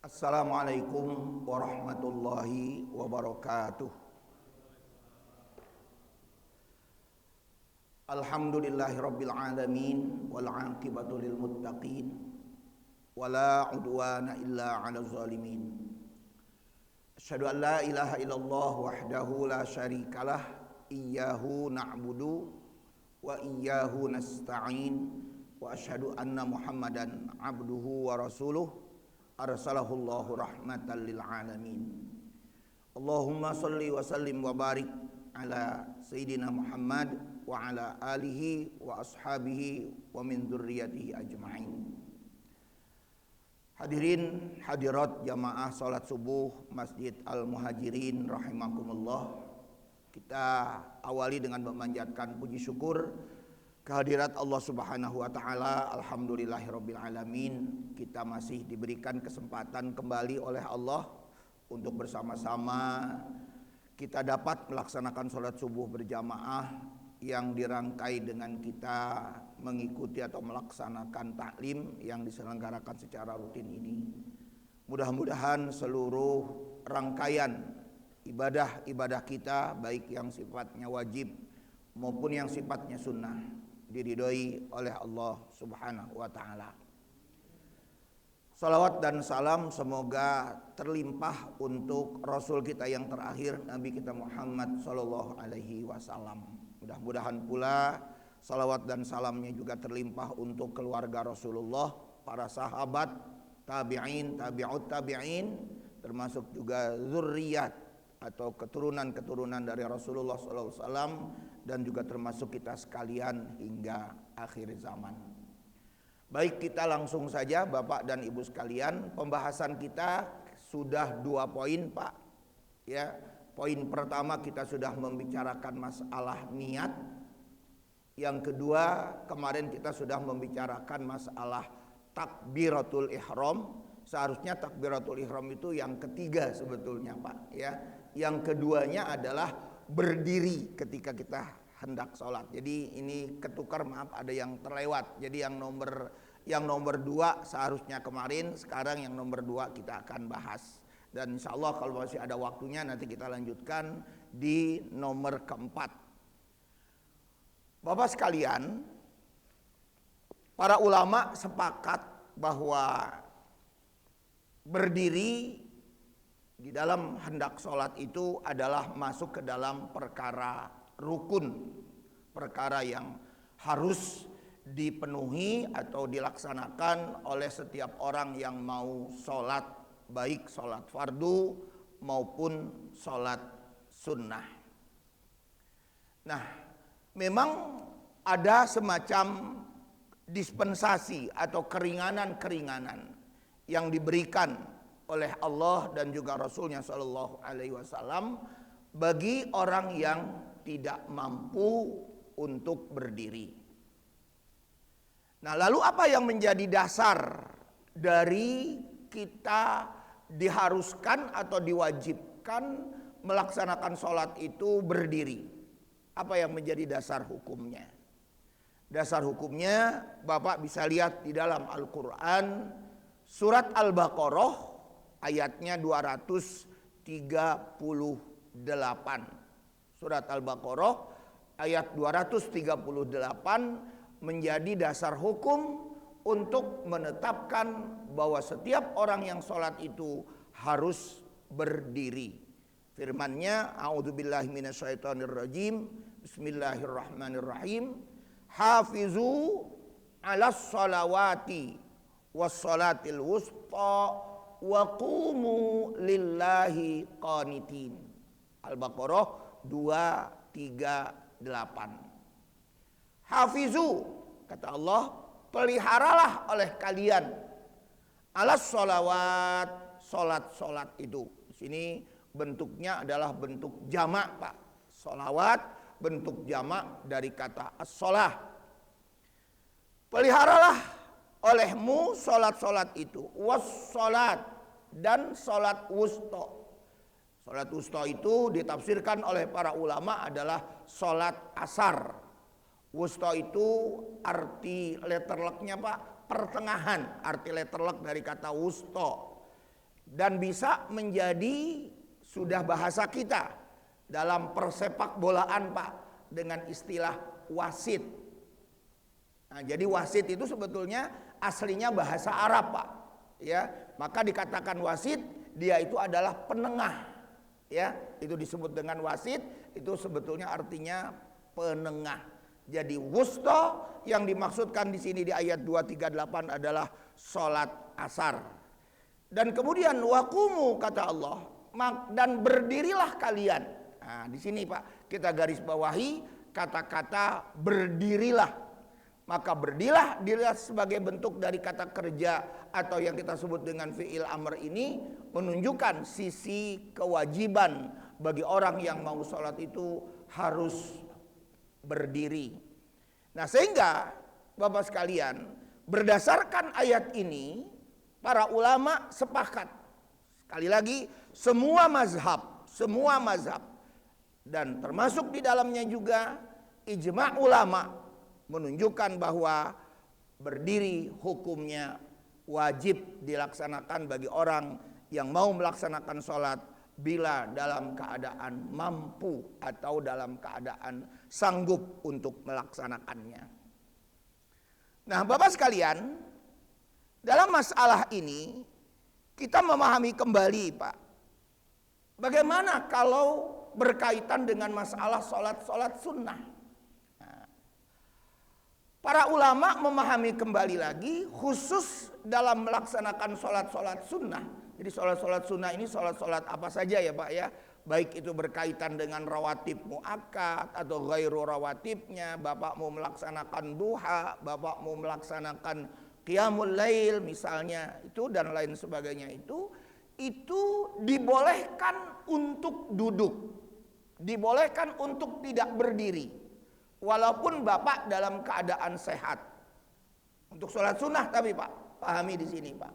Assalamualaikum warahmatullahi wabarakatuh. Alhamdulillahirabbil alamin wal 'aqibatu lil muttaqin wala 'udwana illa 'alal zalimin. Asyhadu an la ilaha illallah wahdahu la syarikalah, iyyahu na'budu wa iyyahu nasta'in, wa asyhadu anna Muhammadan 'abduhu wa rasuluh arsalahullahu rahmatan lil alamin. Allahumma shalli wa sallim wa barik ala sayyidina Muhammad wa ala alihi wa ashabihi wa min dzurriyyatihi ajma'in. Hadirin hadirat jamaah salat subuh Masjid Al-Muhajirin rahimakumullah. Kita awali dengan memanjatkan puji syukur kehadirat Allah Subhanahu wa taala. Alhamdulillahirabbil alamin. Kita masih diberikan kesempatan kembali oleh Allah untuk bersama-sama kita dapat melaksanakan salat subuh berjamaah yang dirangkai dengan kita mengikuti atau melaksanakan taklim yang diselenggarakan secara rutin ini. Mudah-mudahan seluruh rangkaian ibadah-ibadah kita, baik yang sifatnya wajib maupun yang sifatnya sunnah, diridhoi oleh Allah Subhanahu wa taala. Salawat dan salam semoga terlimpah untuk Rasul kita yang terakhir, Nabi kita Muhammad sallallahu alaihi wasallam. Mudah-mudahan pula salawat dan salamnya juga terlimpah untuk keluarga Rasulullah, para sahabat, tabi'in, tabi'ut tabi'in, termasuk juga zurriyat atau keturunan-keturunan dari Rasulullah sallallahu alaihi wasallam, dan juga termasuk kita sekalian hingga akhir zaman. Baik, kita langsung saja Bapak dan Ibu sekalian. Pembahasan kita sudah 2 poin, Pak. Ya, poin pertama kita sudah membicarakan masalah niat. Yang kedua, kemarin kita sudah membicarakan masalah takbiratul ihram. Seharusnya takbiratul ihram itu yang ketiga sebetulnya, Pak, ya. Yang keduanya adalah berdiri ketika kita hendak sholat. Jadi ini ketukar, maaf, ada yang terlewat. Jadi yang nomor 2 seharusnya kemarin, sekarang yang nomor 2 kita akan bahas. Dan insya Allah kalau masih ada waktunya nanti kita lanjutkan di nomor keempat. Bapak sekalian, para ulama sepakat bahwa berdiri di dalam hendak sholat itu adalah masuk ke dalam perkara rukun, perkara yang harus dipenuhi atau dilaksanakan oleh setiap orang yang mau sholat, baik sholat fardu maupun sholat sunnah. Nah, memang ada semacam dispensasi atau keringanan-keringanan yang diberikan oleh Allah dan juga Rasulnya Shallallahu Alaihi Wasallam bagi orang yang tidak mampu untuk berdiri. Nah, lalu apa yang menjadi dasar dari kita diharuskan atau diwajibkan melaksanakan sholat itu berdiri? Apa yang menjadi dasar hukumnya? Dasar hukumnya Bapak bisa lihat di dalam Al-Quran, surat Al-Baqarah ayatnya 238. Surat Al-Baqarah ayat 238 menjadi dasar hukum untuk menetapkan bahwa setiap orang yang sholat itu harus berdiri. Firman-Nya, a'udzubillahi minasyaitonirrajim, bismillahirrahmanirrahim, hafizu 'alas sholawati was sholatil wusta wa qumu lillahi qanitin. Al-Baqarah 238. Hafizu, kata Allah, peliharalah oleh kalian alas sholawat, solat-solat itu. Di sini bentuknya adalah bentuk jamak, Pak. Sholawat bentuk jamak dari kata as-sholah. Peliharalah olehmu solat-solat itu, was-solat, dan solat wusta. Solat wusta itu ditafsirkan oleh para ulama adalah solat asar. Wusta itu arti letterlocknya, Pak, pertengahan. Arti letterlock dari kata wusta. dan bisa menjadi sudah bahasa kita dalam persepak bolaan Pak dengan istilah wasit. Nah, jadi wasit itu sebetulnya aslinya bahasa Arab Pak, ya. Maka dikatakan wasit, dia itu adalah penengah, ya. Itu disebut dengan wasit, itu sebetulnya artinya penengah. Jadi wusto yang dimaksudkan di sini di ayat 238 adalah sholat asar. Dan kemudian wakumu kata Allah, dan berdirilah kalian. Nah, di sini Pak kita garis bawahi kata-kata berdirilah. Maka berdirilah dirilah sebagai bentuk dari kata kerja atau yang kita sebut dengan fi'il amr ini menunjukkan sisi kewajiban bagi orang yang mau sholat itu harus berdiri. Nah, sehingga Bapak sekalian, berdasarkan ayat ini para ulama sepakat, sekali lagi semua mazhab dan termasuk di dalamnya juga ijma' ulama menunjukkan bahwa berdiri hukumnya wajib dilaksanakan bagi orang yang mau melaksanakan sholat bila dalam keadaan mampu atau dalam keadaan sanggup untuk melaksanakannya. Nah, Bapak sekalian, dalam masalah ini kita memahami kembali Pak, bagaimana kalau berkaitan dengan masalah sholat sunnah. Para ulama memahami kembali lagi khusus dalam melaksanakan sholat sunnah. Jadi sholat sunnah ini sholat apa saja ya Pak ya. Baik itu berkaitan dengan rawatib muakkad atau ghairu rawatibnya. Bapak mau melaksanakan duha, Bapak mau melaksanakan qiyamul lail misalnya. Itu dan lain sebagainya itu dibolehkan untuk duduk. Dibolehkan untuk tidak berdiri. Walaupun Bapak dalam keadaan sehat. Untuk sholat sunnah tapi Pak, pahami di sini Pak.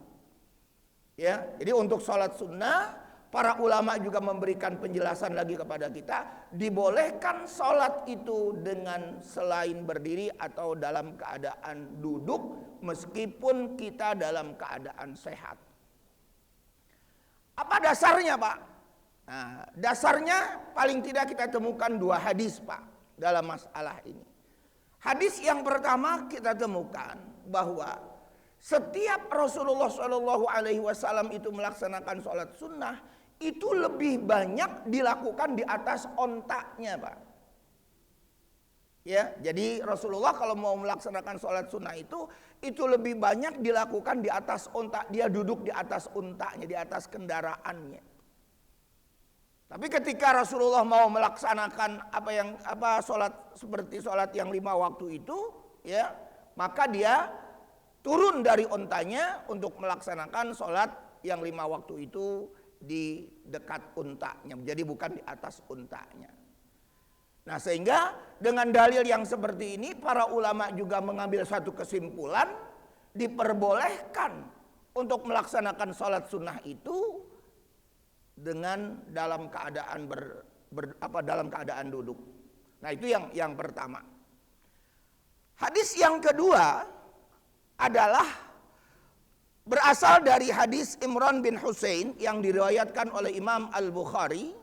Ya, jadi untuk sholat sunnah, para ulama juga memberikan penjelasan lagi kepada kita, dibolehkan sholat itu dengan selain berdiri atau dalam keadaan duduk, meskipun kita dalam keadaan sehat. Apa dasarnya Pak? Nah, dasarnya paling tidak kita temukan 2 hadis Pak dalam masalah ini. Hadis yang pertama kita temukan bahwa setiap Rasulullah SAW itu melaksanakan sholat sunnah itu lebih banyak dilakukan di atas ontaknya Pak. Ya, jadi Rasulullah kalau mau melaksanakan sholat sunnah itu lebih banyak dilakukan di atas ontak. Dia duduk di atas ontaknya, di atas kendaraannya. Tapi ketika Rasulullah mau melaksanakan sholat seperti sholat yang 5 waktu itu, ya, maka dia turun dari ontanya untuk melaksanakan sholat yang 5 waktu itu di dekat untanya, jadi bukan di atas untanya. Nah, sehingga dengan dalil yang seperti ini, para ulama juga mengambil satu kesimpulan, diperbolehkan untuk melaksanakan sholat sunnah itu dengan dalam keadaan dalam keadaan duduk. Nah, itu yang pertama. Hadis yang kedua adalah berasal dari hadis Imran bin Husain yang diriwayatkan oleh Imam Al-Bukhari.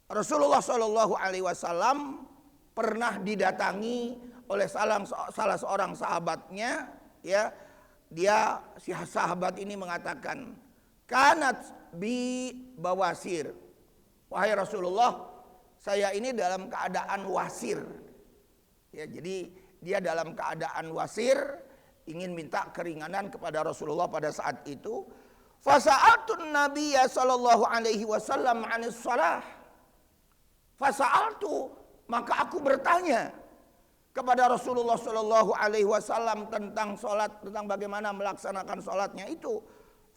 Rasulullah SAW pernah didatangi oleh salah seorang sahabatnya, ya. Si sahabat ini mengatakan, "Kanat bi bawasir." Wahai Rasulullah, saya ini dalam keadaan wasir. Ya, jadi dia dalam keadaan wasir, ingin minta keringanan kepada Rasulullah pada saat itu. Fasa'altun Nabiyya sallallahu alaihi wasallam 'anis shalah. Fasa'altu, maka aku bertanya kepada Rasulullah sallallahu alaihi wasallam tentang salat, tentang bagaimana melaksanakan salatnya itu.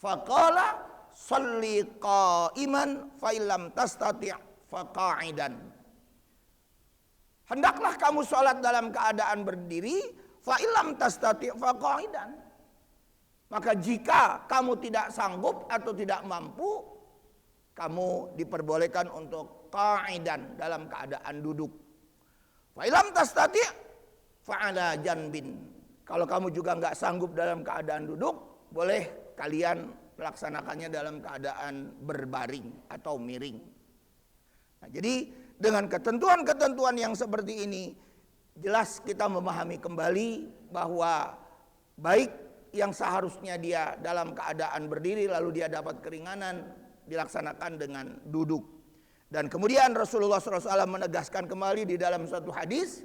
Faqala sholli qa'iman fa illam tastati' fa qa'idan. Hendaklah kamu sholat dalam keadaan berdiri, fa illam tastati' fa qa'idan. Maka jika kamu tidak sanggup atau tidak mampu, kamu diperbolehkan untuk qa'idan, dalam keadaan duduk. Fa illam tastati' fa 'ala janbin. Kalau kamu juga enggak sanggup dalam keadaan duduk, boleh kalian melaksanakannya dalam keadaan berbaring atau miring. Nah, jadi dengan ketentuan-ketentuan yang seperti ini, jelas kita memahami kembali bahwa baik yang seharusnya dia dalam keadaan berdiri lalu dia dapat keringanan, dilaksanakan dengan duduk. Dan kemudian Rasulullah SAW menegaskan kembali di dalam satu hadis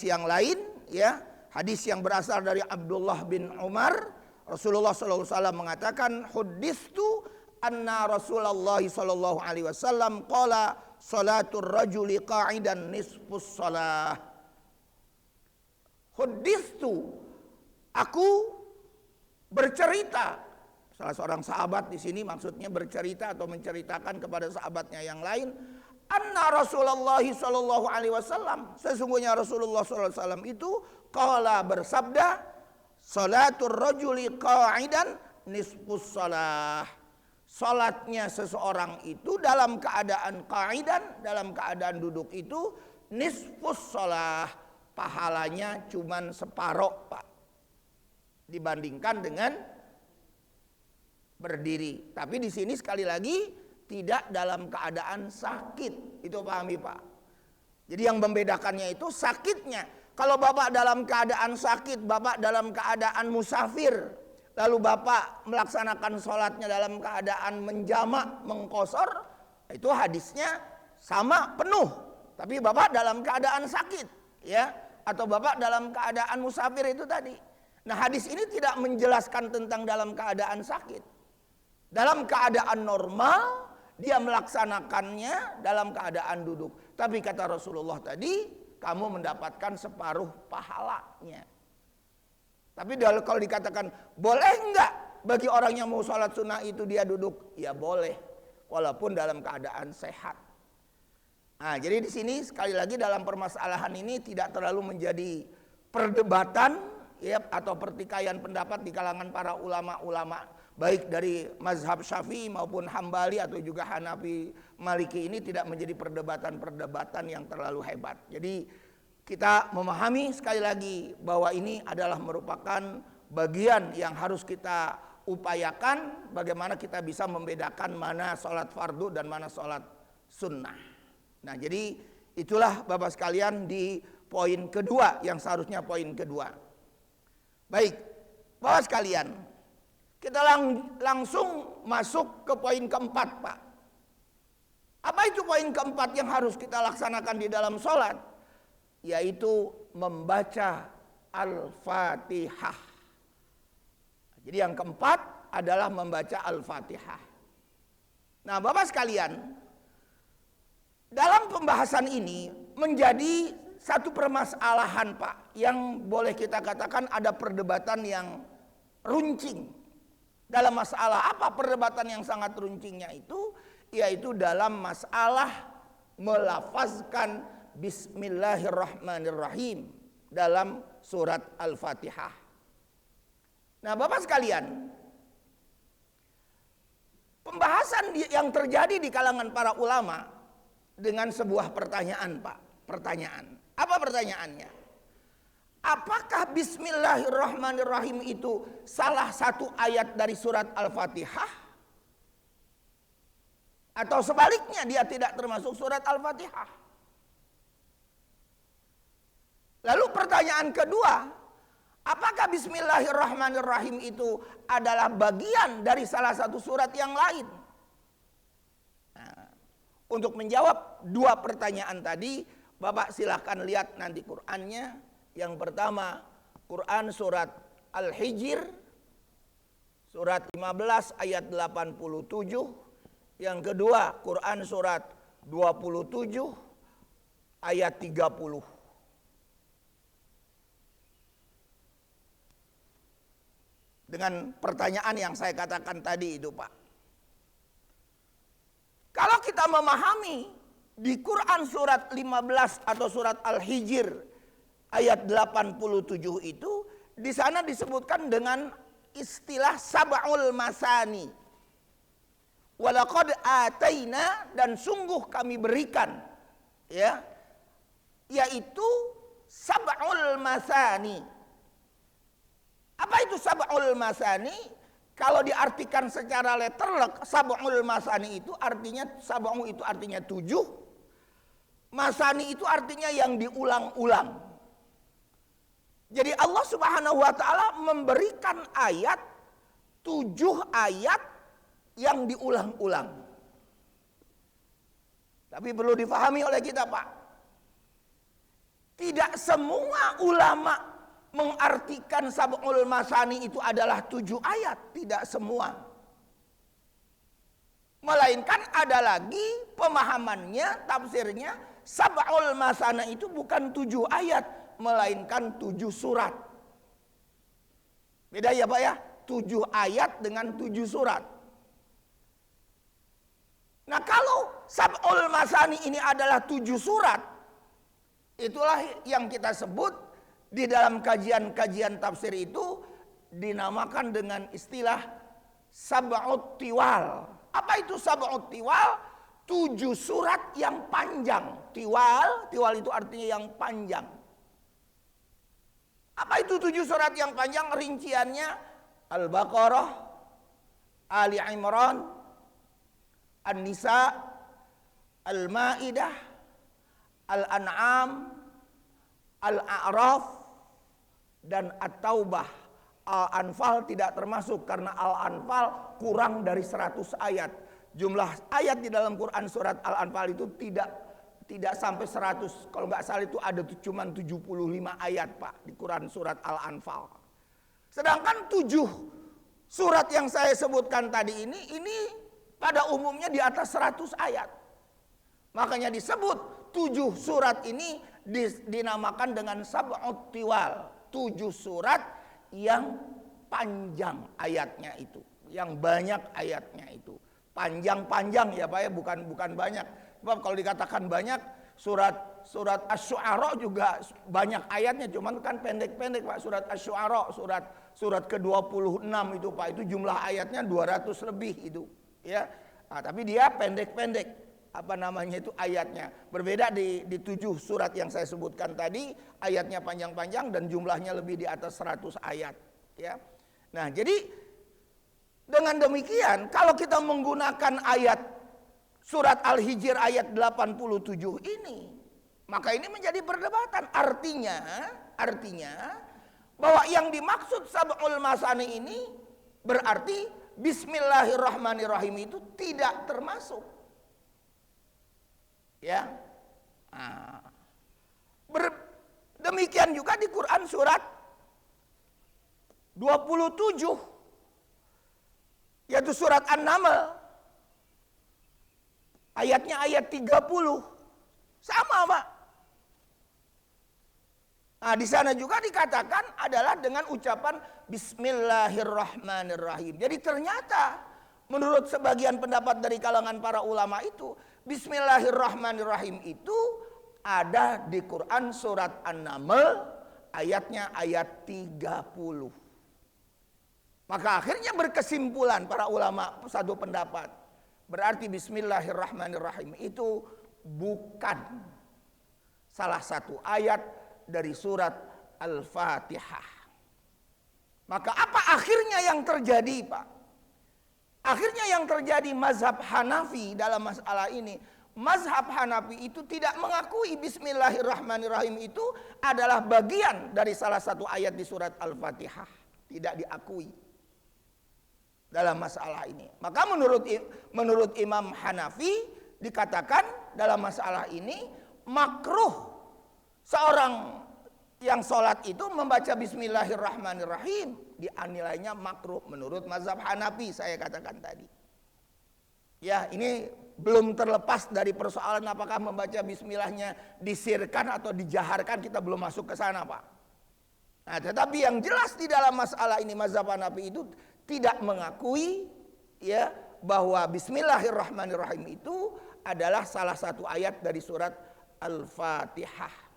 yang lain, ya, hadis yang berasal dari Abdullah bin Umar. Rasulullah SAW mengatakan, "Hudditsu anna Rasulullah SAW qala salatul rajuli qa'idan nisfus shalah." Hudditsu, aku bercerita. Salah seorang sahabat di sini maksudnya bercerita atau menceritakan kepada sahabatnya yang lain, anna Rasulullah SAW, sesungguhnya Rasulullah SAW itu qala, bersabda, salatul rajuli qa'idan nisfus shalah. Salatnya seseorang itu dalam keadaan qa'idan, dalam keadaan duduk itu nisfus shalah, pahalanya cuman separoh, Pak, dibandingkan dengan berdiri. Tapi di sini sekali lagi tidak dalam keadaan sakit. Itu pahami, Pak. Jadi yang membedakannya itu sakitnya. Kalau Bapak dalam keadaan sakit, Bapak dalam keadaan musafir, lalu Bapak melaksanakan sholatnya dalam keadaan menjamak, mengqosor, itu hadisnya sama penuh. Tapi Bapak dalam keadaan sakit, ya, atau Bapak dalam keadaan musafir itu tadi. Nah, hadis ini tidak menjelaskan tentang dalam keadaan sakit. Dalam keadaan normal dia melaksanakannya dalam keadaan duduk. Tapi kata Rasulullah tadi, kamu mendapatkan separuh pahalanya. Tapi kalau dikatakan boleh enggak bagi orang yang mau sholat sunnah itu dia duduk, ya boleh, walaupun dalam keadaan sehat. Nah, jadi di sini sekali lagi dalam permasalahan ini tidak terlalu menjadi perdebatan, ya, atau pertikaian pendapat di kalangan para ulama-ulama, baik dari mazhab Syafi'i maupun Hambali atau juga Hanafi, Maliki, ini tidak menjadi perdebatan-perdebatan yang terlalu hebat. Jadi kita memahami sekali lagi bahwa ini adalah merupakan bagian yang harus kita upayakan, bagaimana kita bisa membedakan mana sholat fardu dan mana sholat sunnah. Nah, jadi itulah Bapak sekalian di poin kedua yang seharusnya poin kedua. Baik, Bapak sekalian, kita langsung masuk ke poin keempat, Pak. Apa itu poin keempat yang harus kita laksanakan di dalam sholat? Yaitu membaca Al-Fatihah. Jadi yang keempat adalah membaca Al-Fatihah. Nah, Bapak sekalian, dalam pembahasan ini menjadi satu permasalahan, Pak, yang boleh kita katakan ada perdebatan yang runcing. Dalam masalah apa perdebatan yang sangat runcingnya itu? Yaitu dalam masalah melafazkan Bismillahirrahmanirrahim dalam surat Al-Fatihah. Nah, Bapak sekalian, pembahasan yang terjadi di kalangan para ulama dengan sebuah pertanyaan, Pak. Pertanyaan. Apa pertanyaannya? Apakah Bismillahirrahmanirrahim itu salah satu ayat dari surat Al-Fatihah? Atau sebaliknya dia tidak termasuk surat Al-Fatihah? Lalu pertanyaan kedua, apakah Bismillahirrahmanirrahim itu adalah bagian dari salah satu surat yang lain? Nah, untuk menjawab dua pertanyaan tadi, Bapak silahkan lihat nanti Qur'annya. Yang pertama, Quran surat Al-Hijr, surat 15 ayat 87. Yang kedua, Quran surat 27 ayat 30. Dengan pertanyaan yang saya katakan tadi itu, Pak. Kalau kita memahami di Quran surat 15 atau surat Al-Hijr ayat 87 itu, di sana disebutkan dengan istilah sab'ul masani. Walaqad ataina, dan sungguh kami berikan, ya, yaitu sab'ul masani. Apa itu sab'ul masani? Kalau diartikan secara letterlek, sab'ul masani itu artinya, sab'u itu artinya 7, masani itu artinya yang diulang-ulang. Jadi Allah Subhanahu wa taala memberikan ayat, 7 ayat yang diulang-ulang. Tapi perlu difahami oleh kita, Pak. Tidak semua ulama mengartikan sab'ul masani itu adalah 7 ayat. Tidak semua. Melainkan ada lagi pemahamannya, tafsirnya, sab'ul masani itu bukan 7 ayat, melainkan 7 surat. Beda ya Pak ya? 7 ayat dengan 7 surat. Nah kalau sab'ul masani ini adalah 7 surat, itulah yang kita sebut di dalam kajian-kajian tafsir itu dinamakan dengan istilah sab'ut tiwal. Apa itu sab'ut tiwal? 7 surat yang panjang. Tiwal itu artinya yang panjang. Apa itu 7 surat yang panjang? Rinciannya Al-Baqarah, Ali Imran, An-Nisa, Al-Maidah, Al-An'am, Al-A'raf, dan At-Taubah. Al-Anfal tidak termasuk karena Al-Anfal kurang dari 100 ayat. Jumlah ayat di dalam Quran surat Al-Anfal itu tidak sampai 100. Kalau nggak salah itu ada cuma 75 ayat Pak di Quran surat Al-Anfal. Sedangkan 7 surat yang saya sebutkan tadi ini pada umumnya di atas 100 ayat. Makanya disebut 7 surat ini dinamakan dengan sab'ut tiwal. 7 surat yang panjang ayatnya itu, yang banyak ayatnya itu. Panjang-panjang ya Pak ya, bukan banyak. Sebab kalau dikatakan banyak, surat Asy-Syu'ara juga banyak ayatnya, cuman kan pendek-pendek Pak. Surat Asy-Syu'ara, surat ke-26 itu Pak, itu jumlah ayatnya 200 lebih itu, ya. Nah, tapi dia pendek-pendek, ayatnya. Berbeda di 7 surat yang saya sebutkan tadi, ayatnya panjang-panjang dan jumlahnya lebih di atas 100 ayat, ya. Nah, jadi dengan demikian kalau kita menggunakan ayat surat Al-Hijr ayat 87 ini, maka ini menjadi perdebatan. Artinya bahwa yang dimaksud sab'ul masani ini berarti Bismillahirrahmanirrahim itu tidak termasuk. Ya. Nah, demikian juga di Quran surat 27 yaitu surat An-Naml. Ayatnya ayat 30. Sama, Pak. Nah, di sana juga dikatakan adalah dengan ucapan Bismillahirrahmanirrahim. Jadi ternyata menurut sebagian pendapat dari kalangan para ulama itu, Bismillahirrahmanirrahim itu ada di Quran surat An-Naml, ayatnya ayat 30. Maka akhirnya berkesimpulan para ulama satu pendapat, berarti Bismillahirrahmanirrahim itu bukan salah satu ayat dari surat Al-Fatihah. Maka apa akhirnya yang terjadi, Pak? Akhirnya yang terjadi mazhab Hanafi dalam masalah ini. Mazhab Hanafi itu tidak mengakui Bismillahirrahmanirrahim itu adalah bagian dari salah satu ayat di surat Al-Fatihah. Tidak diakui dalam masalah ini. Maka menurut Imam Hanafi dikatakan dalam masalah ini makruh seorang yang sholat itu membaca Bismillahirrahmanirrahim, dinilainya makruh menurut mazhab Hanafi, saya katakan tadi. Ya, ini belum terlepas dari persoalan apakah membaca bismillahnya disirkan atau dijaharkan, kita belum masuk ke sana, Pak. Nah, tetapi yang jelas di dalam masalah ini mazhab Hanafi itu tidak mengakui ya bahwa Bismillahirrahmanirrahim itu adalah salah satu ayat dari surat Al-Fatihah.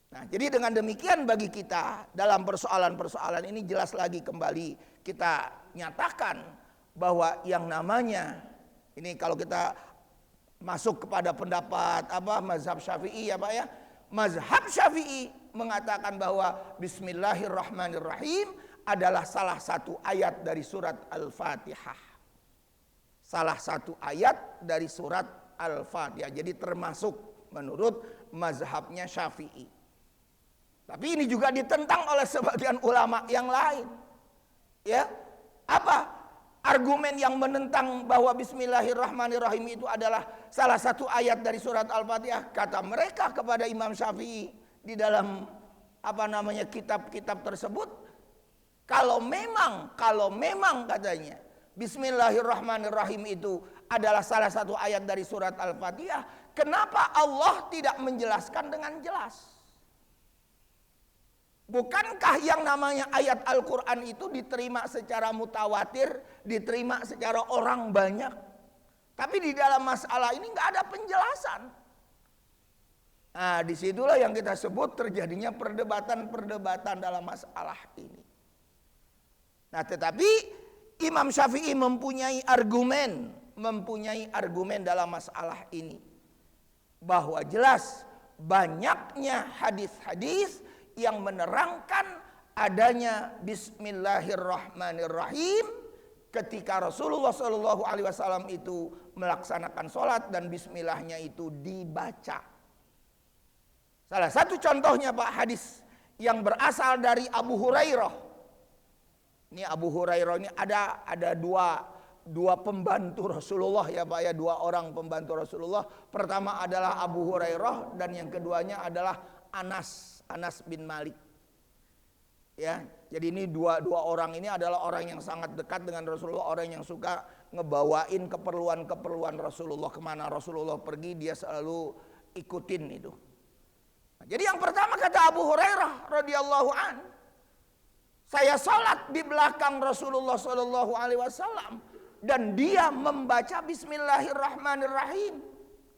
Nah, jadi dengan demikian bagi kita dalam persoalan-persoalan ini jelas lagi kembali kita nyatakan bahwa yang namanya ini kalau kita masuk kepada pendapat mazhab Syafi'i ya Pak ya. Mazhab Syafi'i mengatakan bahwa Bismillahirrahmanirrahim adalah salah satu ayat dari surat Al-Fatihah. Salah satu ayat dari surat Al-Fatihah. Jadi termasuk menurut mazhabnya Syafi'i. Tapi ini juga ditentang oleh sebagian ulama yang lain. Ya, apa argumen yang menentang bahwa Bismillahirrahmanirrahim itu adalah salah satu ayat dari surat Al-Fatihah? Kata mereka kepada Imam Syafi'i di dalam kitab-kitab tersebut, kalau memang katanya Bismillahirrahmanirrahim itu adalah salah satu ayat dari surat Al-Fatihah, kenapa Allah tidak menjelaskan dengan jelas? Bukankah yang namanya ayat Al-Quran itu diterima secara mutawatir, diterima secara orang banyak? Tapi di dalam masalah ini nggak ada penjelasan. Nah, disitulah yang kita sebut terjadinya perdebatan dalam masalah ini. Nah, tetapi Imam Syafi'i mempunyai argumen dalam masalah ini, bahwa jelas banyaknya hadis-hadis yang menerangkan adanya Bismillahirrahmanirrahim ketika Rasulullah SAW itu melaksanakan sholat dan Bismillahnya itu dibaca. Salah satu contohnya Pak, hadis yang berasal dari Abu Hurairah. Ini Abu Hurairah ini ada dua pembantu Rasulullah ya Pak ya, dua orang pembantu Rasulullah. Pertama adalah Abu Hurairah dan yang keduanya adalah Anas bin Malik. Ya, jadi ini dua orang ini adalah orang yang sangat dekat dengan Rasulullah, orang yang suka ngebawain keperluan Rasulullah, kemana Rasulullah pergi dia selalu ikutin itu. Nah, jadi yang pertama kata Abu Hurairah radhiyallahu an, saya sholat di belakang Rasulullah SAW dan dia membaca Bismillahirrahmanirrahim,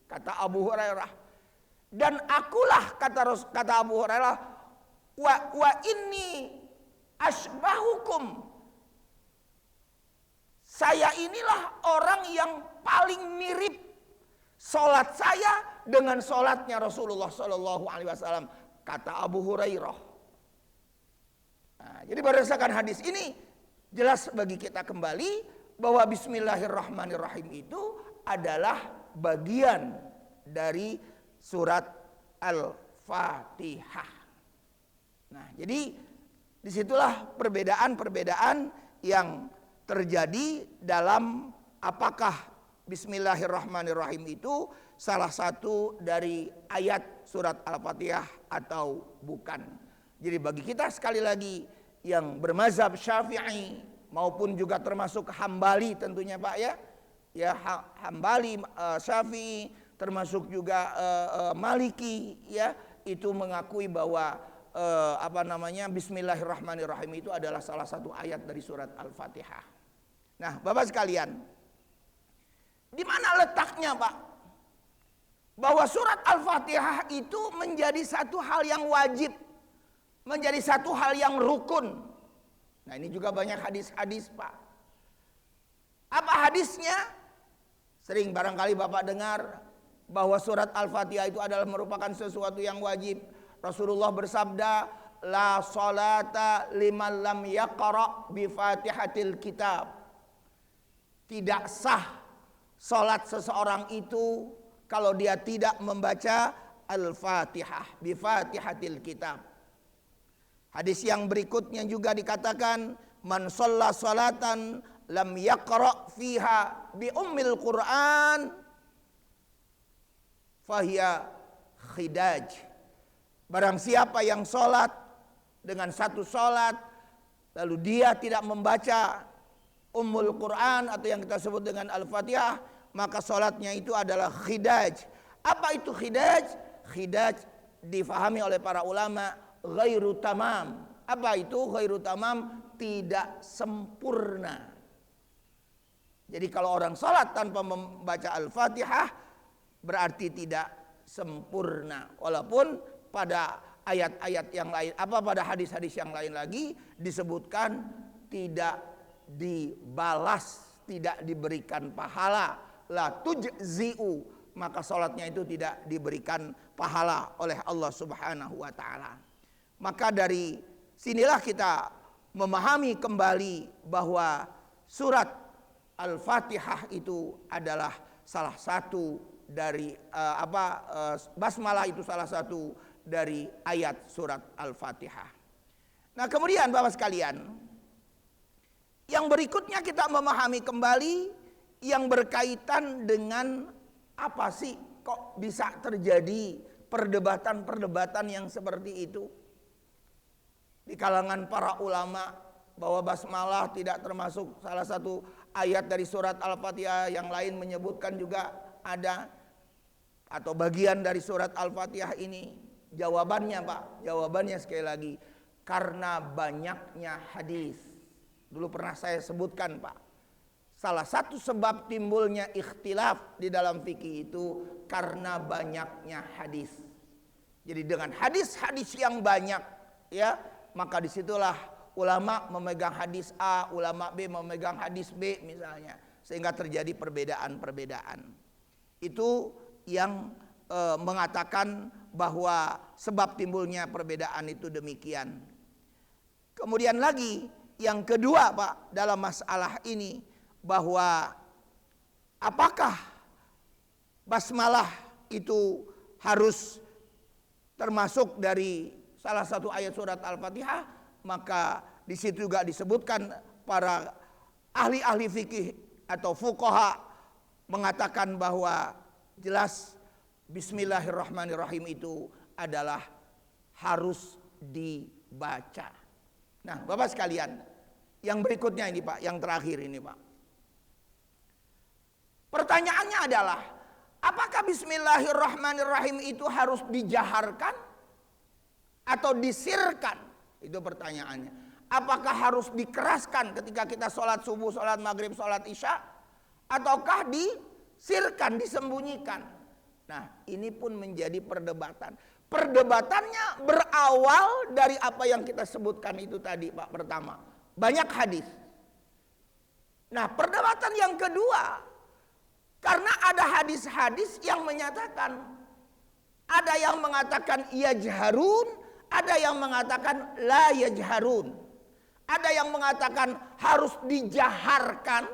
kata Abu Hurairah. Dan akulah kata Abu Hurairah, wa inni asbahukum, saya inilah orang yang paling mirip sholat saya dengan sholatnya Rasulullah SAW, kata Abu Hurairah. Nah, jadi berdasarkan hadis ini jelas bagi kita kembali bahwa Bismillahirrahmanirrahim itu adalah bagian dari surat Al-Fatihah. Nah, jadi disitulah perbedaan yang terjadi dalam apakah Bismillahirrahmanirrahim itu salah satu dari ayat surat Al-Fatihah atau bukan. Jadi bagi kita sekali lagi yang bermazhab Syafi'i maupun juga termasuk Hambali tentunya Pak ya. Ya Hambali, Syafi'i, termasuk juga Maliki ya, itu mengakui bahwa Bismillahirrahmanirrahim itu adalah salah satu ayat dari surat Al-Fatihah. Nah, Bapak sekalian, di mana letaknya Pak bahwa surat Al-Fatihah itu menjadi satu hal yang wajib, menjadi satu hal yang rukun? Nah, ini juga banyak hadis-hadis Pak. Apa hadisnya? Sering barangkali Bapak dengar bahwa surat Al-Fatihah itu adalah merupakan sesuatu yang wajib. Rasulullah bersabda, la salata liman lam yaqra bi Fatihatil kitab. Tidak sah salat seseorang itu kalau dia tidak membaca Al-Fatihah, bi Fatihatil kitab. Hadis yang berikutnya juga dikatakan, man shalla salatan lam yaqra fiha bi ummil Qur'an fahiya khidaj. Barang siapa yang sholat dengan satu sholat lalu dia tidak membaca Ummul Quran atau yang kita sebut dengan Al-Fatihah, maka sholatnya itu adalah khidaj. Apa itu khidaj? Khidaj difahami oleh para ulama ghairu tamam. Apa itu ghairu tamam? Tidak sempurna. Jadi kalau orang sholat tanpa membaca Al-Fatihah berarti tidak sempurna. Walaupun pada ayat-ayat yang lain, pada hadis-hadis yang lain lagi disebutkan tidak dibalas, tidak diberikan pahala, la tujzi'u, maka sholatnya itu tidak diberikan pahala oleh Allah Subhanahu wa taala. Maka dari sinilah kita memahami kembali bahwa surat Al-Fatihah itu adalah salah satu dari basmalah itu salah satu dari ayat surat Al-Fatihah. Nah, kemudian Bapak sekalian, yang berikutnya kita memahami kembali yang berkaitan dengan apa sih kok bisa terjadi perdebatan-perdebatan yang seperti itu di kalangan para ulama, bahwa basmalah tidak termasuk salah satu ayat dari surat Al-Fatihah, yang lain menyebutkan juga ada atau bagian dari surat Al-Fatihah ini. Jawabannya Pak, jawabannya sekali lagi, karena banyaknya hadis. Dulu pernah saya sebutkan Pak, salah satu sebab timbulnya ikhtilaf di dalam fikih itu karena banyaknya hadis. Jadi dengan hadis-hadis yang banyak, ya, maka disitulah ulama memegang hadis A, ulama B memegang hadis B misalnya, sehingga terjadi perbedaan-perbedaan. Itu yang mengatakan bahwa sebab timbulnya perbedaan itu demikian. Kemudian lagi yang kedua Pak dalam masalah ini, bahwa apakah basmalah itu harus termasuk dari salah satu ayat surat Al-Fatihah, maka di situ juga disebutkan para ahli-ahli fikih atau fuqaha mengatakan bahwa jelas Bismillahirrahmanirrahim itu adalah harus dibaca. Nah, Bapak sekalian, yang berikutnya ini Pak, yang terakhir ini Pak. Pertanyaannya adalah, apakah Bismillahirrahmanirrahim itu harus dijaharkan atau disirkan? Itu pertanyaannya. Apakah harus dikeraskan ketika kita sholat subuh, sholat maghrib, sholat isya, ataukah disirkan, disembunyikan? Nah, ini pun menjadi perdebatan. Perdebatannya berawal dari apa yang kita sebutkan itu tadi Pak. Pertama, banyak hadis. Nah, perdebatan yang kedua, karena ada hadis-hadis yang menyatakan, ada yang mengatakan yajharun, ada yang mengatakan la yajharun, ada yang mengatakan harus dijaharkan,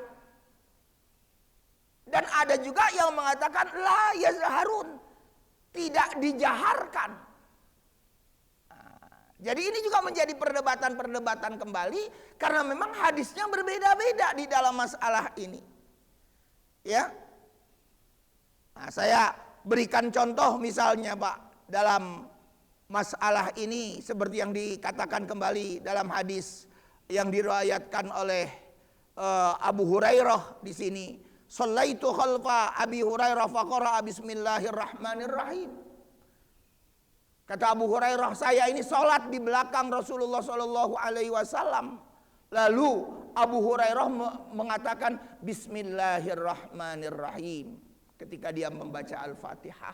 dan ada juga yang mengatakan la yajharun, tidak dijaharkan. Jadi ini juga menjadi perdebatan-perdebatan kembali, karena memang hadisnya berbeda-beda di dalam masalah ini. Ya, nah, saya berikan contoh misalnya Pak dalam masalah ini, seperti yang dikatakan kembali dalam hadis yang diriwayatkan oleh Abu Hurairah di sini. Shallaitu khalfa Abi Hurairah faqara bismillahirrahmanirrahim. Kata Abu Hurairah, saya ini sholat di belakang Rasulullah Shallallahu Alaihi Wasallam. Lalu Abu Hurairah mengatakan Bismillahirrahmanirrahim ketika dia membaca Al-Fatihah.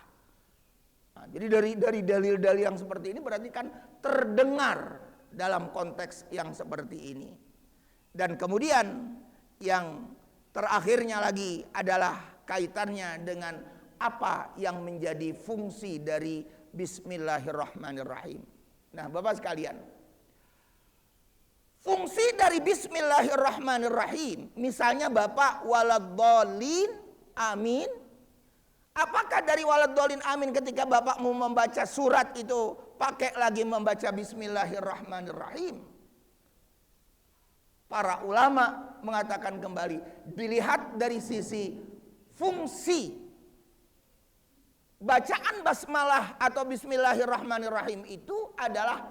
Nah, jadi dari dalil-dalil yang seperti ini berarti kan terdengar dalam konteks yang seperti ini. Dan kemudian yang terakhirnya lagi adalah kaitannya dengan apa yang menjadi fungsi dari Bismillahirrahmanirrahim. Nah, Bapak sekalian, fungsi dari Bismillahirrahmanirrahim, misalnya Bapak waladhdallin amin, apakah dari waladhdallin amin ketika Bapak mau membaca surat itu pakai lagi membaca Bismillahirrahmanirrahim? Para ulama mengatakan kembali, dilihat dari sisi fungsi bacaan basmalah atau Bismillahirrahmanirrahim itu adalah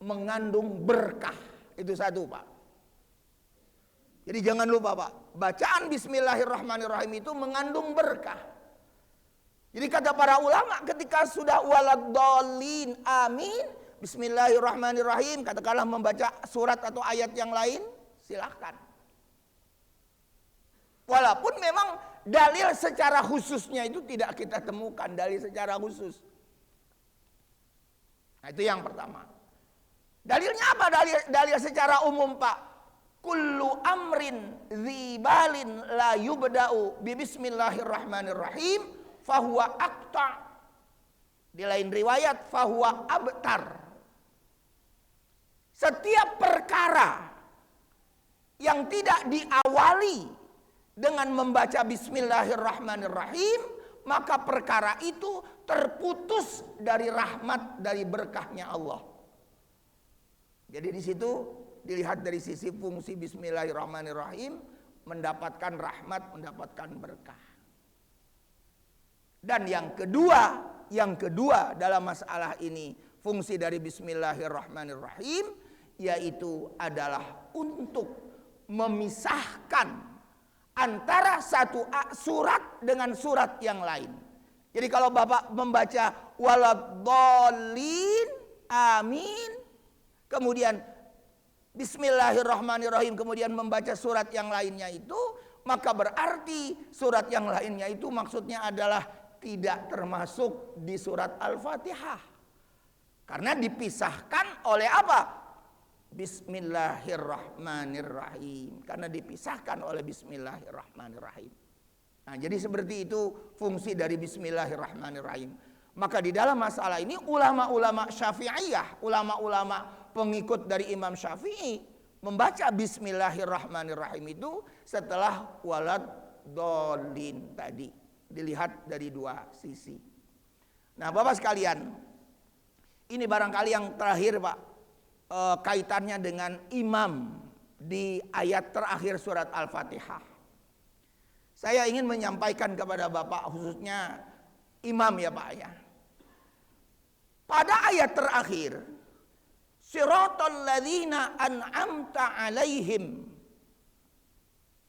mengandung berkah. Itu satu Pak. Jadi jangan lupa Pak, bacaan Bismillahirrahmanirrahim itu mengandung berkah. Jadi kata para ulama, ketika sudah waladhdallin amin, Bismillahirrahmanirrahim, katakanlah membaca surat atau ayat yang lain, silahkan. Walaupun memang dalil secara khususnya itu tidak kita temukan, dalil secara khusus. Nah, itu yang pertama. Dalilnya apa? Dalil secara umum Pak. Kullu amrin dzibalin la yubda'u bi bismillahirrahmanirrahim fahuwa aqta. Di lain riwayat fahuwa abtar. setiap perkara yang tidak diawali dengan membaca bismillahirrahmanirrahim, maka perkara itu terputus dari rahmat, dari berkahnya Allah. Jadi di situ dilihat dari sisi fungsi bismillahirrahmanirrahim, mendapatkan rahmat, mendapatkan berkah. Dan yang kedua dalam masalah ini, fungsi dari bismillahirrahmanirrahim, yaitu adalah untuk memisahkan antara satu surat dengan surat yang lain. Jadi kalau Bapak membaca waladhdallin, amin, kemudian bismillahirrahmanirrahim, kemudian membaca surat yang lainnya itu, maka berarti surat yang lainnya itu maksudnya adalah tidak termasuk di surat Al-Fatihah. Karena dipisahkan oleh apa? Bismillahirrahmanirrahim. Karena dipisahkan oleh bismillahirrahmanirrahim. Nah, jadi seperti itu fungsi dari bismillahirrahmanirrahim. Maka di dalam masalah ini ulama-ulama Syafi'iyah, ulama-ulama pengikut dari Imam Syafi'i membaca bismillahirrahmanirrahim itu setelah waladhdallin tadi. Dilihat dari dua sisi. Nah, Bapak sekalian, ini barangkali yang terakhir, Pak, kaitannya dengan imam di ayat terakhir surat Al-Fatihah. Saya ingin menyampaikan kepada Bapak, khususnya imam ya Pak ya. Pada ayat terakhir, siratal ladzina an'amta alaihim.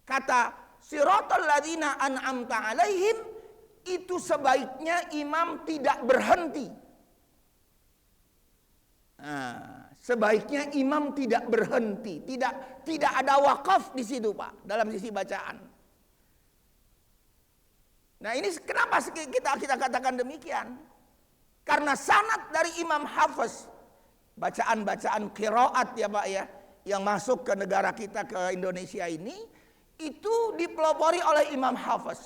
Kata siratal ladzina an'amta alaihim itu sebaiknya imam tidak berhenti. Nah, sebaiknya imam tidak berhenti, tidak ada wakaf di situ Pak, dalam sisi bacaan. Nah, ini kenapa kita katakan demikian? Karena sanad dari Imam Hafiz, bacaan-bacaan qiraat ya Pak ya, yang masuk ke negara kita, ke Indonesia ini, itu dipelopori oleh Imam Hafiz.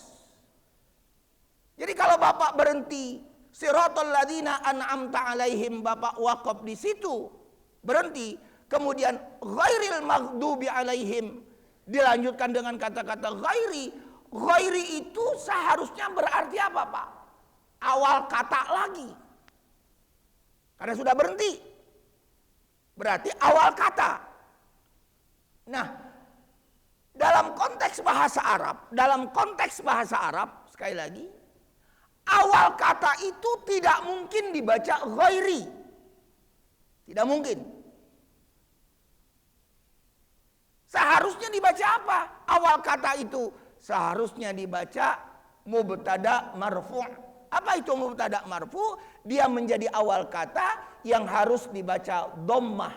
Jadi kalau Bapak berhenti siratal ladzina an'amta alaihim, Bapak wakaf di situ, berhenti, kemudian ghairil maghdubi alaihim dilanjutkan dengan kata-kata ghairi. Ghairi itu seharusnya berarti apa Pak? Awal kata lagi. Karena sudah berhenti. Berarti awal kata. Nah, dalam konteks bahasa Arab, sekali lagi, awal kata itu tidak mungkin dibaca ghairi. Tidak mungkin. Seharusnya dibaca apa? Awal kata itu seharusnya dibaca mubtada marfu'. Apa itu mubtada marfu'? Dia menjadi awal kata yang harus dibaca dhammah.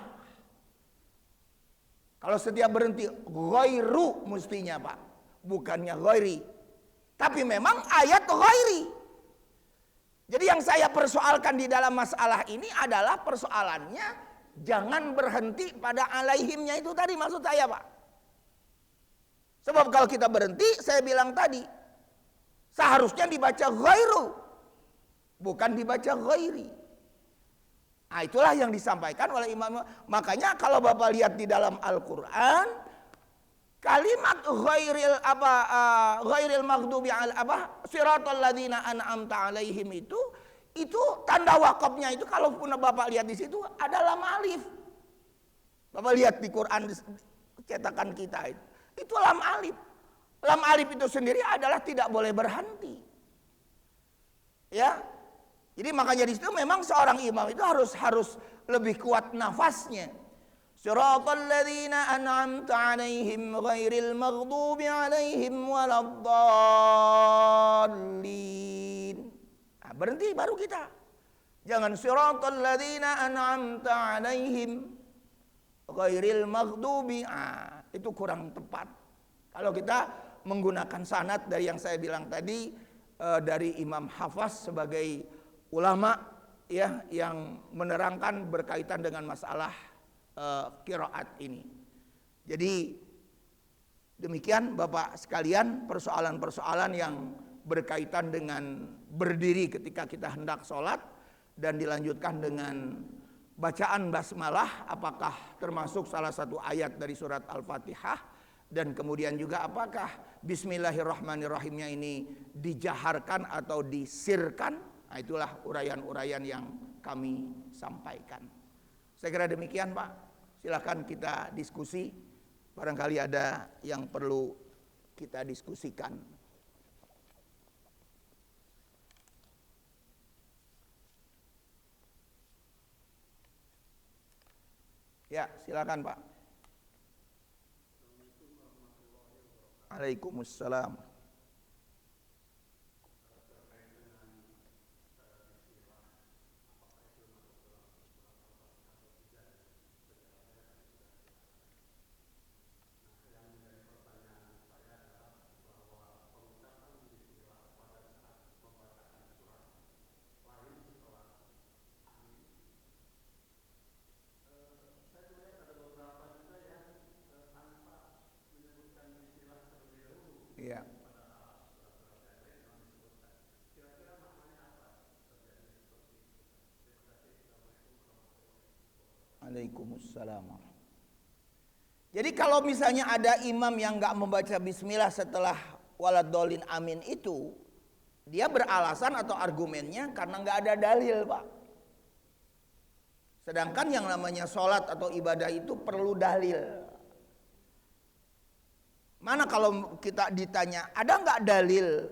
Kalau setiap berhenti ghairu mestinya Pak, bukannya ghairi. Tapi memang ayat ghairi. Jadi yang saya persoalkan di dalam masalah ini adalah persoalannya jangan berhenti pada alaihimnya itu tadi maksud saya Pak. Sebab kalau kita berhenti, saya bilang tadi, seharusnya dibaca ghairu, bukan dibaca ghairi. Nah, itulah yang disampaikan oleh Imam. Makanya kalau Bapak lihat di dalam Al-Quran, kalimat ghairil maghdubi siratal ladzina an'amta alaihim itu tanda wakafnya itu kalau pun Bapak lihat di situ ada lam alif. Bapak lihat di Quran cetakan kita itu lam alif. Lam alif itu sendiri adalah tidak boleh berhenti. Ya. Jadi makanya di situ memang seorang imam itu harus lebih kuat nafasnya. Siratal ladzina an'amta 'alaihim ghairil maghdubi 'alaihim waladdallin. Nah, berhenti baru kita. Jangan siratal ladzina an'amta 'alaihim ghairil maghdubi. Itu kurang tepat. Kalau kita menggunakan sanad dari yang saya bilang tadi dari Imam Hafiz sebagai ulama ya yang menerangkan berkaitan dengan masalah qiraat ini. Jadi demikian Bapak sekalian persoalan-persoalan yang berkaitan dengan berdiri ketika kita hendak sholat dan dilanjutkan dengan bacaan basmalah apakah termasuk salah satu ayat dari surat Al-Fatihah, dan kemudian juga apakah bismillahirrahmanirrahimnya ini dijaharkan atau disirkan. Nah, itulah uraian-uraian yang kami sampaikan. Saya kira demikian, Pak. Silakan kita diskusi. Barangkali ada yang perlu kita diskusikan. Ya, silakan, Pak. Waalaikumsalam. Ya. Waalaikumsalam. Jadi kalau misalnya ada imam yang nggak membaca bismillah setelah waladhdallin amin itu, dia beralasan atau argumennya karena nggak ada dalil, Pak. Sedangkan yang namanya sholat atau ibadah itu perlu dalil. Mana kalau kita ditanya, ada nggak dalil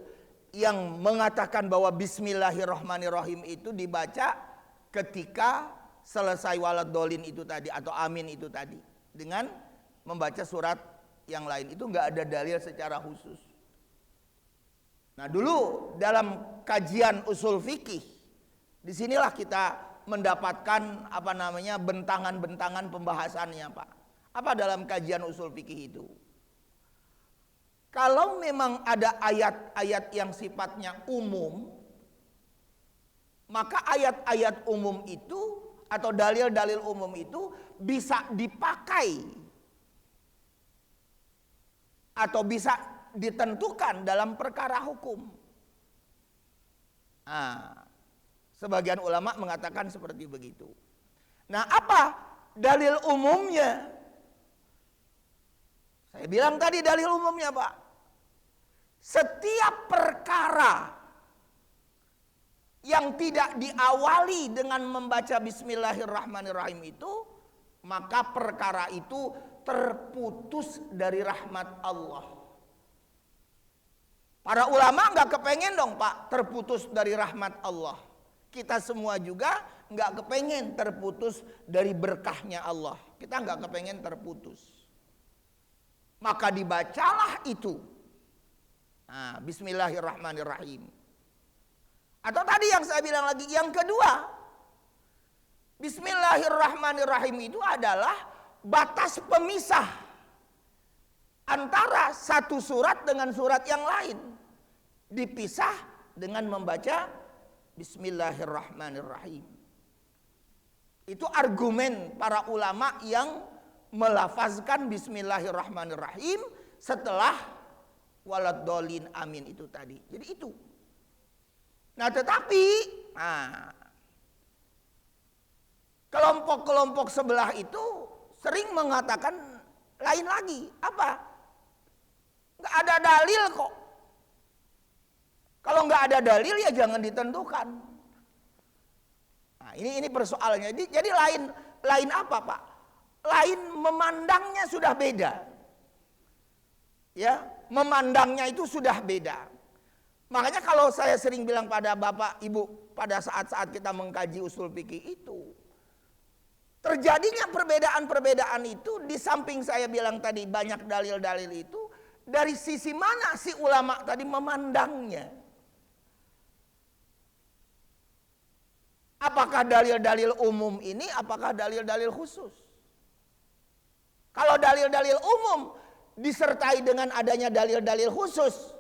yang mengatakan bahwa bismillahirrahmanirrahim itu dibaca ketika selesai waladhdallin itu tadi atau amin itu tadi dengan membaca surat yang lain? Itu nggak ada dalil secara khusus. Nah, dulu dalam kajian usul fikih, disinilah kita mendapatkan bentangan-bentangan pembahasannya, Pak. Apa dalam kajian usul fikih itu? Kalau memang ada ayat-ayat yang sifatnya umum, maka ayat-ayat umum itu atau dalil-dalil umum itu bisa dipakai atau bisa ditentukan dalam perkara hukum. Nah, sebagian ulama mengatakan seperti begitu. Nah, apa dalil umumnya? Saya bilang tadi dalil umumnya, Pak. Setiap perkara yang tidak diawali dengan membaca bismillahirrahmanirrahim itu, maka perkara itu terputus dari rahmat Allah. Para ulama nggak kepengen dong, Pak, terputus dari rahmat Allah. Kita semua juga nggak kepengen terputus dari berkahnya Allah. Kita nggak kepengen terputus. Maka dibacalah itu. Nah, bismillahirrahmanirrahim. Atau tadi yang saya bilang lagi, yang kedua, bismillahirrahmanirrahim itu adalah batas pemisah antara satu surat dengan surat yang lain. Dipisah dengan membaca bismillahirrahmanirrahim. Itu argumen para ulama yang melafazkan bismillahirrahmanirrahim setelah waladhdallin amin itu tadi. Jadi itu. Nah, tetapi kelompok-kelompok sebelah itu sering mengatakan lain lagi. Apa? Nggak ada dalil kok. Kalau nggak ada dalil ya jangan ditentukan. Nah, ini persoalannya. Jadi lain apa, Pak? Lain memandangnya sudah beda. Ya, memandangnya itu sudah beda. Makanya kalau saya sering bilang pada Bapak Ibu pada saat-saat kita mengkaji usul fikih itu, terjadinya perbedaan-perbedaan itu di samping saya bilang tadi banyak dalil-dalil itu, dari sisi mana si ulama tadi memandangnya? Apakah dalil-dalil umum ini, apakah dalil-dalil khusus? Kalau dalil-dalil umum disertai dengan adanya dalil-dalil khusus,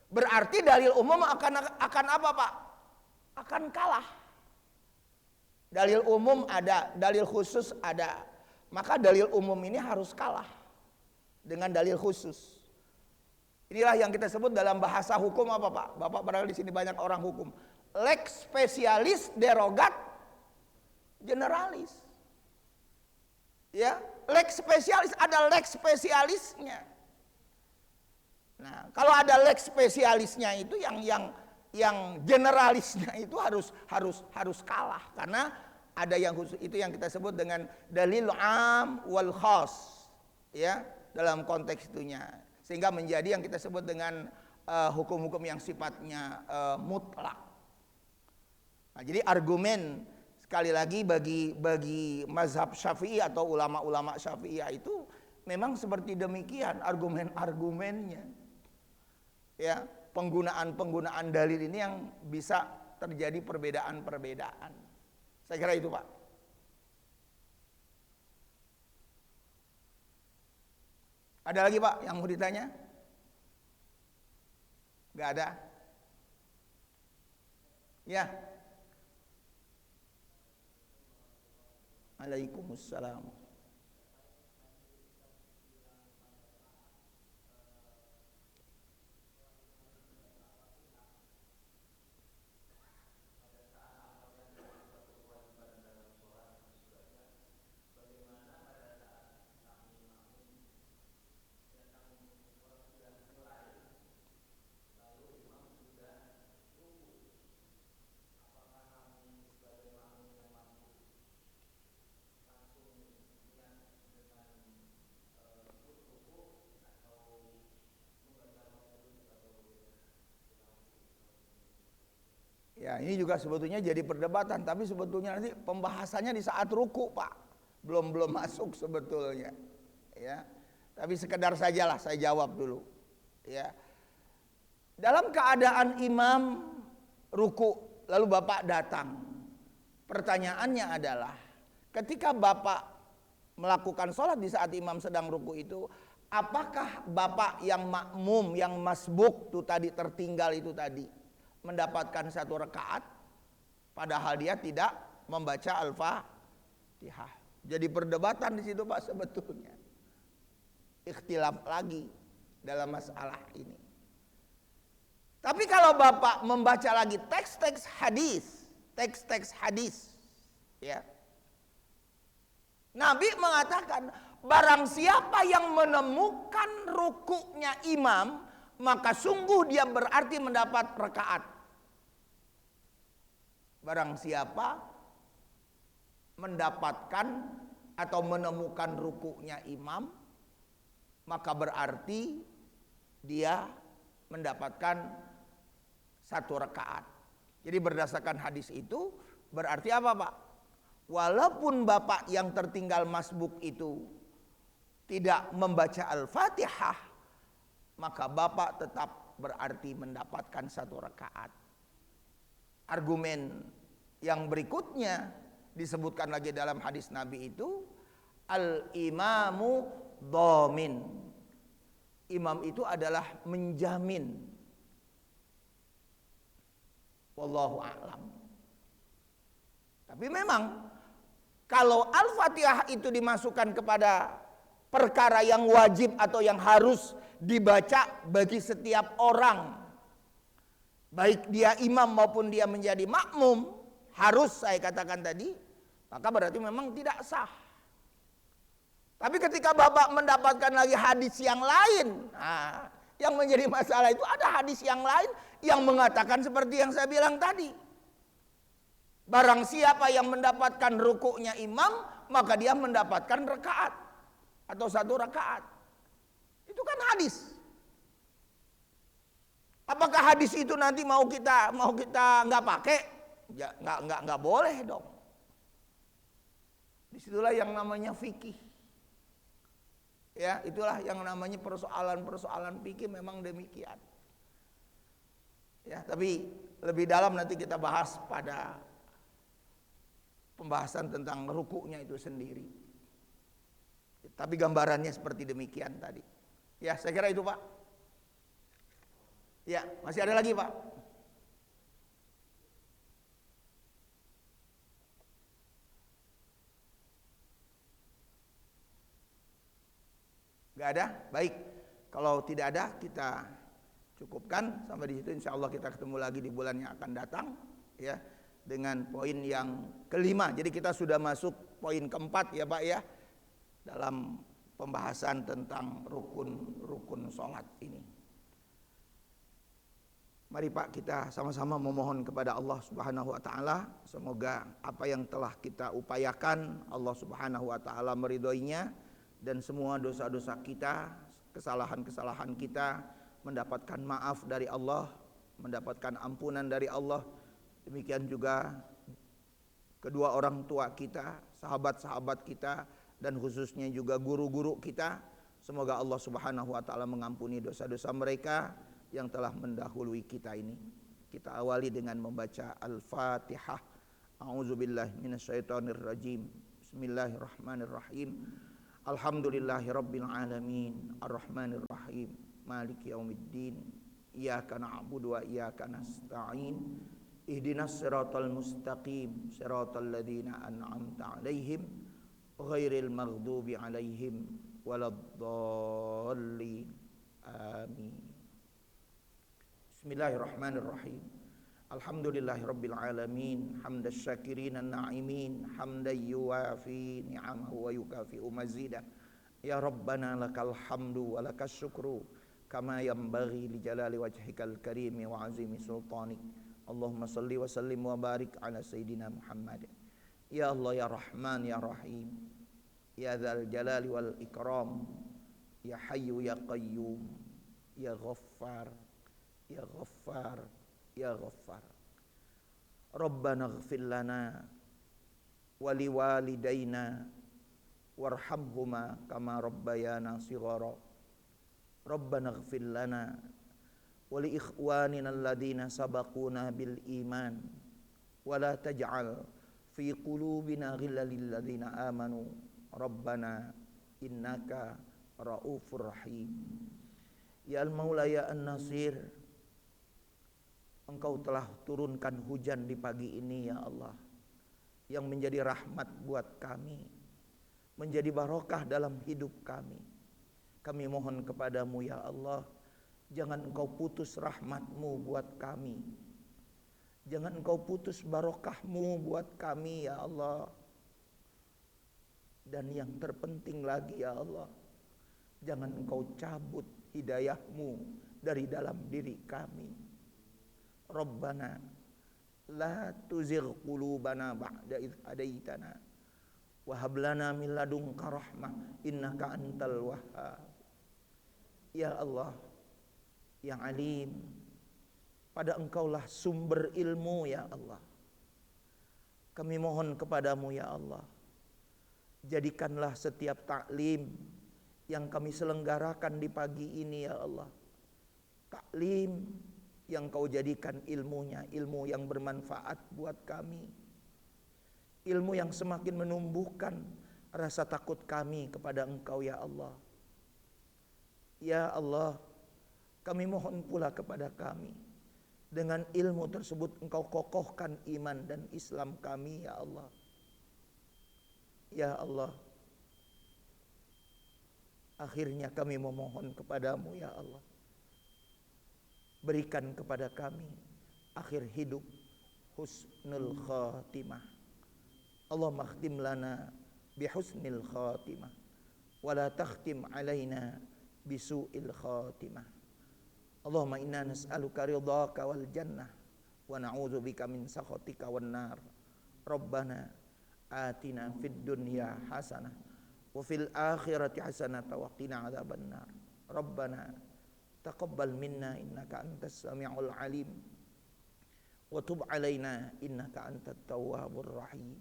berarti dalil umum akan apa, Pak? Akan kalah. Dalil umum ada, dalil khusus ada. Maka dalil umum ini harus kalah dengan dalil khusus. Inilah yang kita sebut dalam bahasa hukum apa, Pak? Bapak barangkali di sini banyak orang hukum. Lex specialis derogat generalis. Ya, leg spesialis, ada leg spesialisnya. Nah, kalau ada leg spesialisnya itu yang generalisnya itu harus kalah, karena ada yang khusus, itu yang kita sebut dengan dalil am wal khas, ya, dalam konteks itunya, sehingga menjadi yang kita sebut dengan hukum-hukum yang sifatnya mutlak. Nah, jadi argumen sekali lagi bagi mazhab Syafi'i atau ulama-ulama Syafi'iyah itu memang seperti demikian argumen-argumennya. Ya, penggunaan dalil ini yang bisa terjadi perbedaan-perbedaan. Saya kira itu, Pak. Ada lagi, Pak, yang mau ditanya? Gak ada? Ya. Waalaikumsalam. Ya, ini juga sebetulnya jadi perdebatan, tapi sebetulnya nanti pembahasannya di saat ruku, Pak. Belum masuk sebetulnya. Ya. Tapi sekedar sajalah saya jawab dulu. Ya. Dalam keadaan imam ruku, lalu Bapak datang. Pertanyaannya adalah, ketika Bapak melakukan sholat di saat imam sedang ruku itu, apakah Bapak yang makmum, yang masbuk itu tadi, tertinggal itu tadi, mendapatkan satu rakaat, padahal dia tidak membaca Al-Fatihah. Jadi perdebatan di situ, Pak, sebetulnya. Ikhtilaf lagi dalam masalah ini. Tapi kalau Bapak membaca lagi teks-teks hadis, ya. Nabi mengatakan, barang siapa yang menemukan rukuknya imam, maka sungguh dia berarti mendapat rakaat. Barang siapa mendapatkan atau menemukan rukuknya imam, maka berarti dia mendapatkan satu rakaat. Jadi berdasarkan hadis itu berarti apa, Pak? Walaupun Bapak yang tertinggal masbuk itu tidak membaca Al-Fatihah, maka Bapak tetap berarti mendapatkan satu rakaat. Argumen yang berikutnya disebutkan lagi dalam hadis Nabi itu, al-imamu dhamin. Imam itu adalah menjamin. Wallahu a'lam. Tapi memang kalau Al-Fatihah itu dimasukkan kepada perkara yang wajib atau yang harus dibaca bagi setiap orang, baik dia imam maupun dia menjadi makmum, harus saya katakan tadi, maka berarti memang tidak sah. Tapi ketika Bapak mendapatkan lagi hadis yang lain, nah, yang menjadi masalah itu ada hadis yang lain yang mengatakan seperti yang saya bilang tadi. Barang siapa yang mendapatkan rukuknya imam, maka dia mendapatkan rakaat atau satu rakaat. Itu kan hadis. Apakah hadis itu nanti mau kita nggak pakai? Ya, nggak boleh dong. Disitulah yang namanya fikih. Ya, itulah yang namanya persoalan fikih, memang demikian. Ya, tapi lebih dalam nanti kita bahas pada pembahasan tentang rukuknya itu sendiri. Tapi gambarannya seperti demikian tadi. Ya, saya kira itu, Pak. Ya, masih ada lagi, Pak? Gak ada? Baik. Kalau tidak ada, kita cukupkan sampai di situ. Insya Allah kita ketemu lagi di bulan yang akan datang, ya, dengan poin yang kelima. Jadi kita sudah masuk poin keempat, ya Pak, ya. dalam pembahasan tentang rukun-rukun sholat ini. Mari Pak, kita sama-sama memohon kepada Allah Subhanahu wa taala, semoga apa yang telah kita upayakan Allah Subhanahu wa taala meridhoinya, dan semua dosa-dosa kita, kesalahan-kesalahan kita mendapatkan maaf dari Allah, mendapatkan ampunan dari Allah. Demikian juga kedua orang tua kita, sahabat-sahabat kita, dan khususnya juga guru-guru kita. Semoga Allah Subhanahu wa taala mengampuni dosa-dosa mereka yang telah mendahului kita ini. Kita awali dengan membaca Al-Fatihah. A'udzubillahi minasyaitonirrajim. Bismillahirrahmanirrahim. Alhamdulillahirabbil alamin, arrahmanirrahim, maliki yaumiddin. Iyyaka na'budu wa iyyaka nasta'in. Ihdinas siratal mustaqim, siratal ladzina an'amta 'alaihim ghairil maghdubi 'alaihim waladdallin. Amin. Bismillahirrahmanirrahim. Alhamdulillahirabbil alamin, hamdasy syakirin an-na'imin, hamdan yuwafi ni'amahu wa yukafi'u mazidah. Ya Rabbana lakal hamdu wa lakas syukru kama yanbaghi li jalali wajhikal karim wa azimi sultanik. Allahumma salli wa sallim wa barik ala sayyidina Muhammad. Ya Allah ya Rahman ya Rahim, ya dzal jalali wal ikram, ya hayyu ya qayyum, ya ghaffar, ya ghaffar, ya ghaffar. Rabbana ighfir lana wa liwalidayna warhamhuma kama rabbayana shighara. Rabbana ighfir lana wa li ikhwanina alladhina sabaquna bil iman wa la taj'al fi qulubina ghillan lil ladzina amanu rabbana innaka raufur rahim. Ya al-Maula ya an-Nasir, Engkau telah turunkan hujan di pagi ini ya Allah, yang menjadi rahmat buat kami, menjadi barokah dalam hidup kami. Kami mohon kepadamu ya Allah, jangan Engkau putus rahmat-Mu buat kami, jangan Engkau putus barokah-Mu buat kami ya Allah. Dan yang terpenting lagi ya Allah, jangan Engkau cabut hidayah-Mu dari dalam diri kami. Rabbana la tuzigh qulubana ba'da idh hadaitana wa hab lana min ladunka rahmah innaka antal wahhab. Ya Allah yang alim, pada Engkaulah sumber ilmu ya Allah. Kami mohon kepadamu ya Allah, jadikanlah setiap taklim yang kami selenggarakan di pagi ini ya Allah, taklim yang Kau jadikan ilmunya ilmu yang bermanfaat buat kami, ilmu yang semakin menumbuhkan rasa takut kami kepada Engkau ya Allah. Ya Allah, kami mohon pula kepada kami, dengan ilmu tersebut Engkau kokohkan iman dan Islam kami ya Allah. Ya Allah, akhirnya kami memohon kepadamu ya Allah, berikan kepada kami akhir hidup husnul khatimah. Allahumma khtim lana bihusnil khatimah wa la takhtim alaina bisu'il khatimah. Allahumma inna nas'aluka ridhaka wal jannah wa na'udzubika min sakhatika wan nar. Rabbana atina fid dunya hasanah wa fil akhirati hasanah wa qina adzabannar. Rabbana taqabbal minna innaka antas samiul alim wa tub alaina innaka antat tawwabur rahim.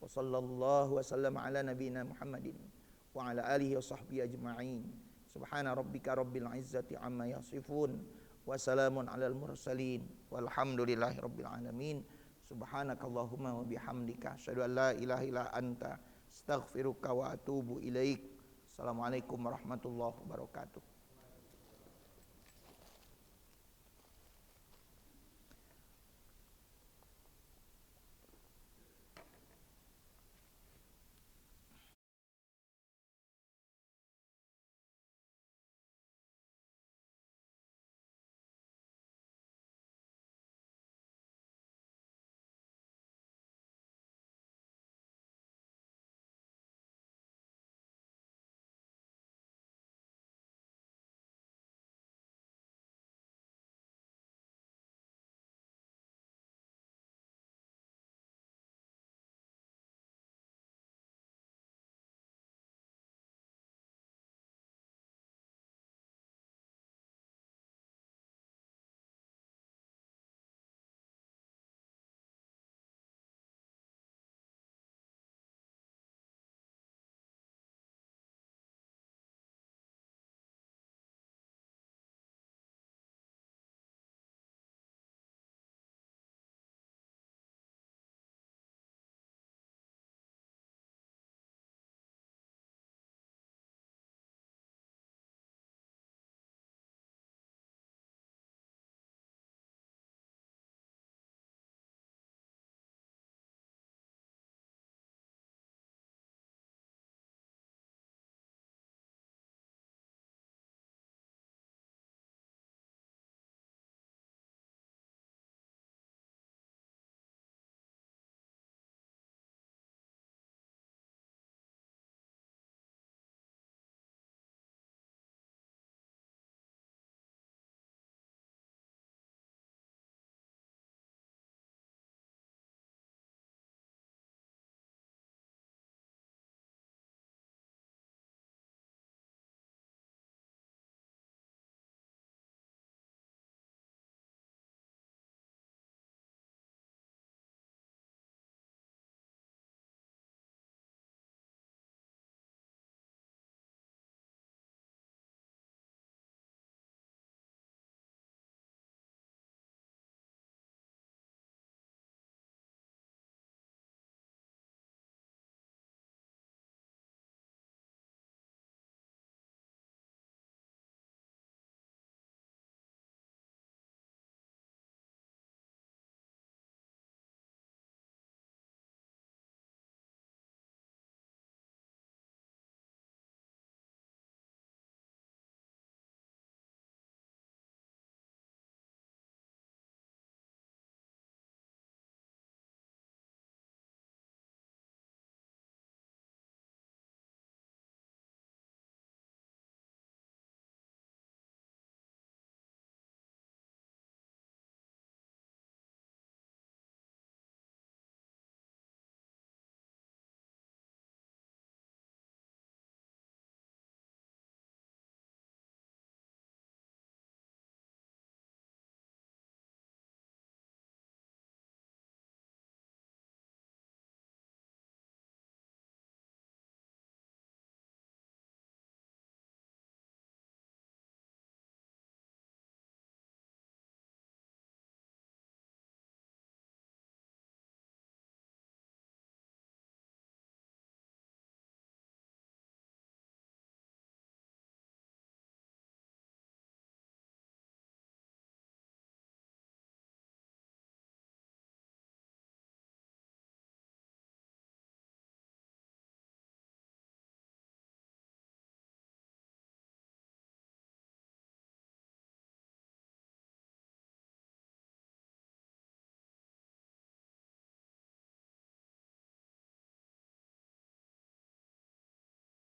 Wa sallallahu wa sallam ala nabiyyina Muhammadin wa ala alihi wa sahbihi ajma'in. Subhana rabbika rabbil izzati amma yasifun wa salamun alal mursalin walhamdulillahi rabbil alamin. Subhanakallahumma wa bihamdika asyhadu an la ilaha illa anta astaghfiruka wa atubu ilaik. Assalamualaikum warahmatullahi wabarakatuh.